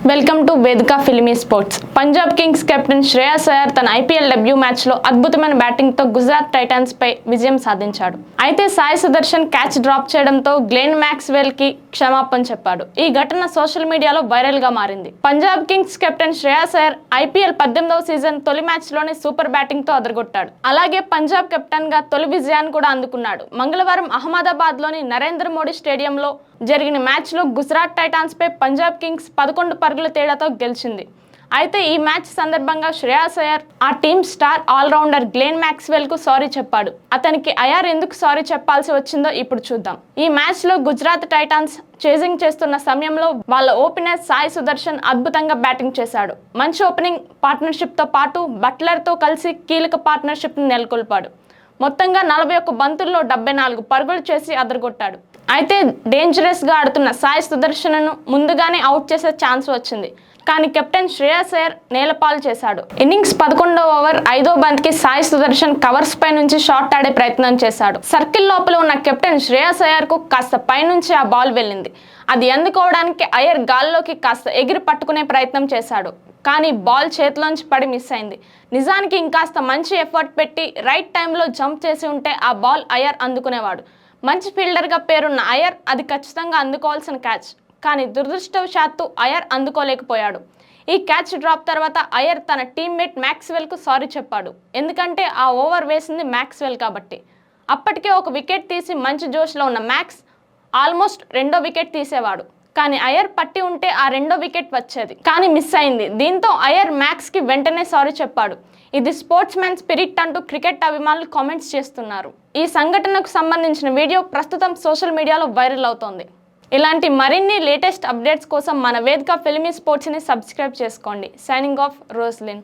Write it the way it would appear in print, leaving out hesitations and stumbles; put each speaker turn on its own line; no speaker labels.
Welcome to వేదిక filmy sports. Punjab Kings captain Shreyas Iyer తన IPL debut మ్యాచ్లో అద్భుతమైన బ్యాటింగ్తో గుజరాత్ టైటాన్స్ పై విజయం సాధించాడు. అయితే సాయి సుదర్శన్ క్యాచ్ డ్రాప్ చేయడంతో గ్లెన్ మ్యాక్స్వెల్కి క్షమాపణ చెప్పాడు. ఈ ఘటన సోషల్ మీడియాలో వైరల్గా మారింది. Punjab Kings captain Shreyas Iyer IPL 18వ సీజన్ తొలి మ్యాచ్లోనే సూపర్ బ్యాటింగ్తో అదరగొట్టాడు. అలాగే పంజాబ్ కెప్టెన్గా తొలి విజయాన్ని కూడా అందుకున్నాడు. మంగళవారం అహ్మదాబాద్లోని నరేంద్ర మోడీ స్టేడియంలో జరిగిన మ్యాచ్లో గుజరాత్ టైటాన్స్ పై పంజాబ్ కింగ్స్ 11 పరుగుల తేడాతో గెలిచింది. అయితే ఈ మ్యాచ్ సందర్భంగా శ్రేయస్ అయ్యర్ ఆ team star allrounder Glenn Maxwell కు సారీ చెప్పాడు. అతనికి అయ్యర్ ఎందుకు సారీ చెప్పాల్సి వచ్చిందో ఇప్పుడు చూద్దాం. ఈ మ్యాచ్ లో గుజరాత్ టైటాన్స్ చేజింగ్ చేస్తున్న సమయంలో వాళ్ళ ఓపెనర్ సాయి సుదర్శన్ అద్భుతంగా బ్యాటింగ్ చేశాడు. మంచి ఓపెనింగ్ పార్ట్నర్షిప్ తో పాటు బట్లర్ తో కలిసి కీలక పార్ట్నర్షిప్ ని నెలకొల్పాడు. మొత్తంగా 41 బంతుల్లో 74 పరుగులు చేసి అదరగొట్టాడు. అయితే డేంజరస్ గా ఆడుతున్న సాయి సుదర్శన్ను ముందుగానే అవుట్ చేసే ఛాన్స్ వచ్చింది. కానీ కెప్టెన్ శ్రేయస్ అయ్యర్ నేలపాలు చేశాడు. ఇన్నింగ్స్ 11వ ఓవర్ 5వ బంతికి సాయి సుదర్శన్ కవర్స్ పై నుంచి షాట్ ఆడే ప్రయత్నం చేశాడు. సర్కిల్ లోపల ఉన్న కెప్టెన్ శ్రేయస్ అయ్యర్ కు కాస్త పైనుంచి ఆ బాల్ వెళ్ళింది. అది అందుకోవడానికి అయ్యర్ గాల్లోకి కాస్త ఎగిరి పట్టుకునే ప్రయత్నం చేశాడు. కానీ బాల్ చేతిలోంచి పడి మిస్ అయింది. నిజానికి ఇంకాస్త మంచి ఎఫర్ట్ పెట్టి రైట్ టైంలో జంప్ చేసి ఉంటే ఆ బాల్ అయ్యర్ అందుకునేవాడు. మంచి ఫీల్డర్గా పేరున్న అయ్యర్ అది ఖచ్చితంగా అందుకోవాల్సిన క్యాచ్. కానీ దురదృష్టవశాత్తు అయ్యర్ అందుకోలేకపోయాడు. ఈ క్యాచ్ డ్రాప్ తర్వాత అయ్యర్ తన టీమ్మేట్ మ్యాక్స్వెల్కు సారీ చెప్పాడు. ఎందుకంటే ఆ ఓవర్ వేసింది మ్యాక్స్వెల్ కాబట్టి. అప్పటికే ఒక వికెట్ తీసి మంచి జోష్లో ఉన్న మ్యాక్స్ ఆల్మోస్ట్ 2వ వికెట్ తీసేవాడు. కానీ అయ్యర్ పట్టి ఉంటే ఆ 2వ వికెట్ వచ్చేది, కానీ మిస్ అయింది. దీంతో అయ్యర్ మ్యాక్స్కి వెంటనే సారీ చెప్పాడు. ఇది స్పోర్ట్స్ మ్యాన్ స్పిరిట్ అంటూ క్రికెట్ అభిమానులు కామెంట్స్ చేస్తున్నారు. ఈ సంఘటనకు సంబంధించిన వీడియో ప్రస్తుతం సోషల్ మీడియాలో వైరల్ అవుతోంది. ఇలాంటి మరిన్ని లేటెస్ట్ అప్డేట్స్ కోసం మన వేదిక ఫిల్మీ స్పోర్ట్స్ని సబ్స్క్రైబ్ చేసుకోండి. Signing off Roslin.